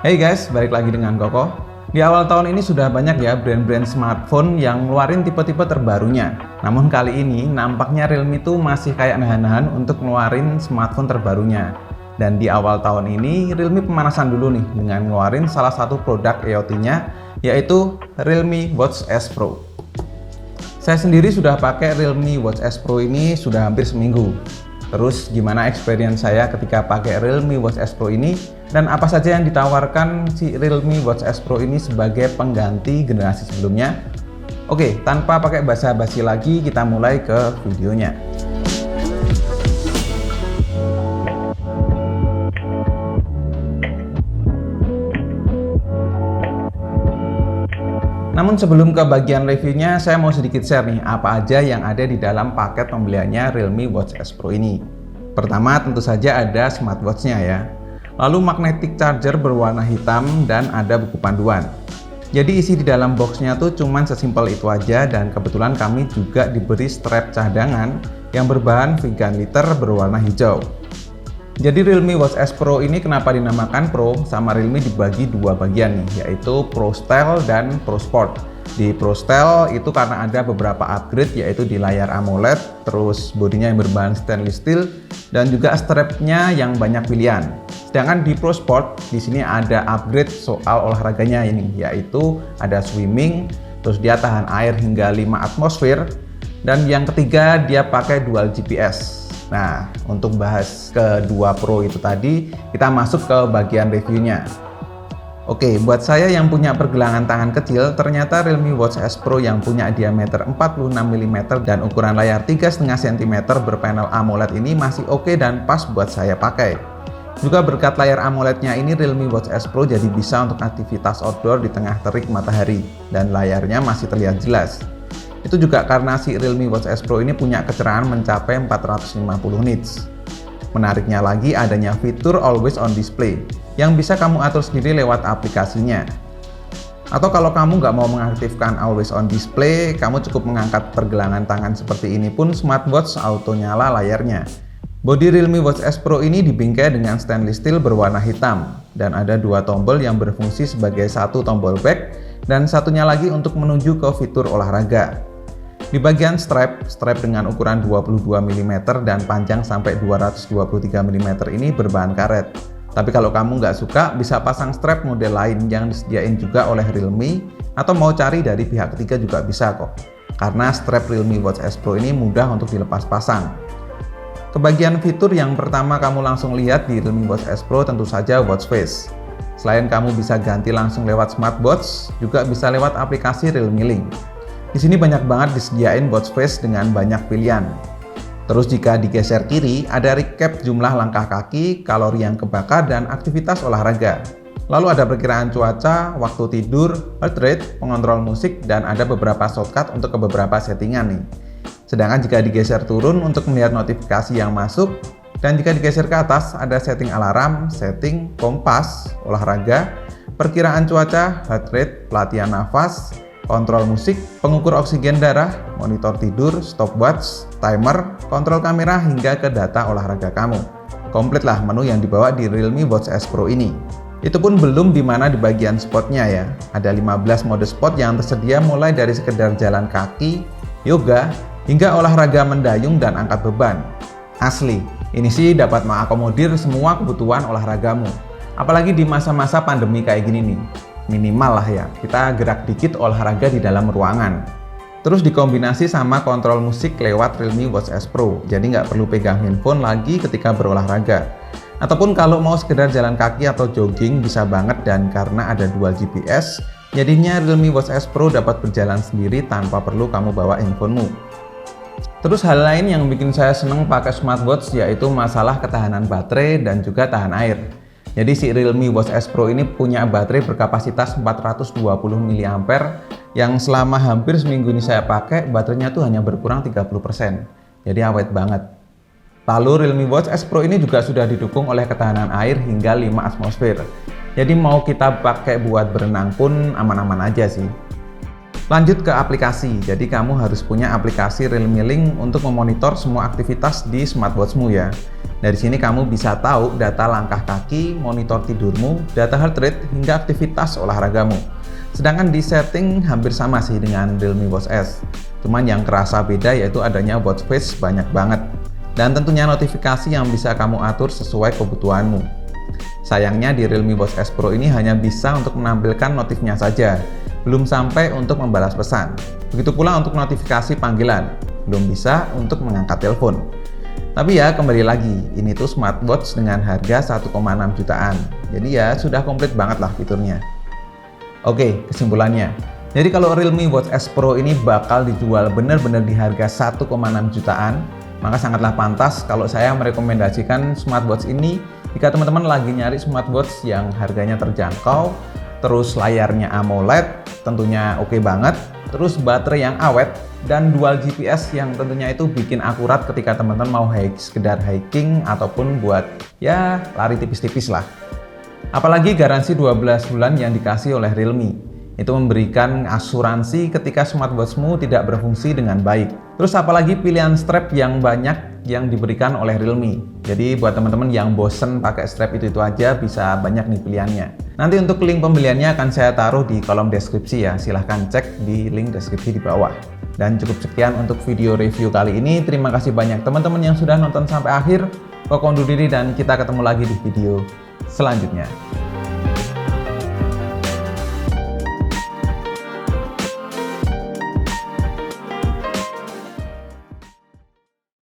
Hey guys, balik lagi dengan Koko. Di awal tahun ini sudah banyak ya brand-brand smartphone yang ngeluarin tipe-tipe terbarunya. Namun kali ini nampaknya Realme tuh masih kayak nahan-nahan untuk ngeluarin smartphone terbarunya. Dan di awal tahun ini Realme pemanasan dulu nih dengan ngeluarin salah satu produk IoT-nya, yaitu Realme Watch S Pro. Saya sendiri sudah pakai Realme Watch S Pro ini sudah hampir seminggu. Terus gimana experience saya ketika pakai Realme Watch S Pro ini, dan apa saja yang ditawarkan si Realme Watch S Pro ini sebagai pengganti generasi sebelumnya? Oke, tanpa pakai basa-basi lagi, kita mulai ke videonya. Namun sebelum ke bagian reviewnya, saya mau sedikit share nih apa aja yang ada di dalam paket pembeliannya Realme Watch S Pro ini. Pertama tentu saja ada smartwatch-nya ya. Lalu magnetic charger berwarna hitam dan ada buku panduan. Jadi isi di dalam boxnya tuh cuman sesimpel itu aja, dan kebetulan kami juga diberi strap cadangan yang berbahan vegan leather berwarna hijau. Jadi Realme Watch S Pro ini kenapa dinamakan Pro? Sama Realme dibagi dua bagian nih, yaitu Pro Style dan Pro Sport. Di Pro Style itu karena ada beberapa upgrade, yaitu di layar AMOLED, terus bodinya yang berbahan stainless steel, dan juga strapnya yang banyak pilihan. Sedangkan di Pro Sport di sini ada upgrade soal olahraganya ini, yaitu ada swimming, terus dia tahan air hingga 5 atmosfer, dan yang ketiga dia pakai dual GPS. Nah, untuk bahas kedua Pro itu tadi, kita masuk ke bagian reviewnya. Oke, buat saya yang punya pergelangan tangan kecil, ternyata Realme Watch S Pro yang punya diameter 46 mm dan ukuran layar 3,5 cm berpanel AMOLED ini masih oke dan pas buat saya pakai. Juga berkat layar AMOLED-nya ini, Realme Watch S Pro jadi bisa untuk aktivitas outdoor di tengah terik matahari, dan layarnya masih terlihat jelas. Itu juga karena si Realme Watch S Pro ini punya kecerahan mencapai 450 nits. Menariknya lagi adanya fitur Always On Display yang bisa kamu atur sendiri lewat aplikasinya. Atau kalau kamu nggak mau mengaktifkan Always On Display, kamu cukup mengangkat pergelangan tangan seperti ini pun smartwatch auto nyala layarnya. Bodi Realme Watch S Pro ini dibingkai dengan stainless steel berwarna hitam, dan ada dua tombol yang berfungsi sebagai satu tombol back dan satunya lagi untuk menuju ke fitur olahraga. Di bagian strap dengan ukuran 22 mm dan panjang sampai 223 mm ini berbahan karet. Tapi kalau kamu nggak suka, bisa pasang strap model lain yang disediain juga oleh Realme, atau mau cari dari pihak ketiga juga bisa kok. Karena strap Realme Watch S Pro ini mudah untuk dilepas pasang. Kebagian fitur yang pertama kamu langsung lihat di Realme Watch S Pro tentu saja Watch Face. Selain kamu bisa ganti langsung lewat smartwatch, juga bisa lewat aplikasi Realme Link. Di sini banyak banget disediain watch face dengan banyak pilihan. Terus jika digeser kiri, ada recap jumlah langkah kaki, kalori yang kebakar, dan aktivitas olahraga. Lalu ada perkiraan cuaca, waktu tidur, heart rate, pengontrol musik, dan ada beberapa shortcut untuk ke beberapa settingan nih. Sedangkan jika digeser turun untuk melihat notifikasi yang masuk, dan jika digeser ke atas ada setting alarm, setting kompas, olahraga, perkiraan cuaca, heart rate, pelatihan nafas, kontrol musik, pengukur oksigen darah, monitor tidur, stopwatch, timer, kontrol kamera, hingga ke data olahraga kamu. Komplit lah menu yang dibawa di Realme Watch S Pro ini. Itu pun belum dimana di bagian spotnya ya. Ada 15 mode spot yang tersedia, mulai dari sekedar jalan kaki, yoga, hingga olahraga mendayung dan angkat beban. Asli, ini sih dapat mengakomodir semua kebutuhan olahragamu. Apalagi di masa-masa pandemi kayak gini nih. Minimal lah ya, kita gerak dikit olahraga di dalam ruangan. Terus dikombinasi sama kontrol musik lewat Realme Watch S Pro, jadi nggak perlu pegang handphone lagi ketika berolahraga. Ataupun kalau mau sekedar jalan kaki atau jogging bisa banget, dan karena ada dual GPS, jadinya Realme Watch S Pro dapat berjalan sendiri tanpa perlu kamu bawa handphonemu. Terus hal lain yang bikin saya seneng pakai smartwatch yaitu masalah ketahanan baterai dan juga tahan air. Jadi si Realme Watch S Pro ini punya baterai berkapasitas 420 mAh yang selama hampir seminggu ini saya pakai, baterainya tuh hanya berkurang 30%. Jadi awet banget. Lalu Realme Watch S Pro ini juga sudah didukung oleh ketahanan air hingga 5 atmosfer. Jadi mau kita pakai buat berenang pun aman-aman aja sih. Lanjut ke aplikasi, jadi kamu harus punya aplikasi Realme Link untuk memonitor semua aktivitas di smartwatchmu ya. Dari sini kamu bisa tahu data langkah kaki, monitor tidurmu, data heart rate, hingga aktivitas olahragamu. Sedangkan di setting hampir sama sih dengan Realme Watch S. Cuman yang kerasa beda yaitu adanya watch face banyak banget. Dan tentunya notifikasi yang bisa kamu atur sesuai kebutuhanmu. Sayangnya di Realme Watch S Pro ini hanya bisa untuk menampilkan notifnya saja, belum sampai untuk membalas pesan. Begitu pula untuk notifikasi panggilan, belum bisa untuk mengangkat telepon. Tapi ya kembali lagi, ini tuh smartwatch dengan harga 1,6 jutaan. Jadi ya sudah komplit banget lah fiturnya. Oke, kesimpulannya. Jadi kalau Realme Watch S Pro ini bakal dijual benar-benar di harga 1,6 jutaan, maka sangatlah pantas kalau saya merekomendasikan smartwatch ini jika teman-teman lagi nyari smartwatch yang harganya terjangkau, terus layarnya AMOLED, tentunya oke banget, terus baterai yang awet, dan dual GPS yang tentunya itu bikin akurat ketika teman-teman mau sekedar hiking ataupun buat ya lari tipis-tipis lah. Apalagi garansi 12 bulan yang dikasih oleh Realme. Itu memberikan asuransi ketika smartwatchmu tidak berfungsi dengan baik. Terus apalagi pilihan strap yang banyak yang diberikan oleh Realme. Jadi buat teman-teman yang bosen pakai strap itu aja, bisa banyak nih pilihannya. Nanti untuk link pembeliannya akan saya taruh di kolom deskripsi ya. Silahkan cek di link deskripsi di bawah. Dan cukup sekian untuk video review kali ini. Terima kasih banyak teman-teman yang sudah nonton sampai akhir. Koko undur diri dan kita ketemu lagi di video selanjutnya.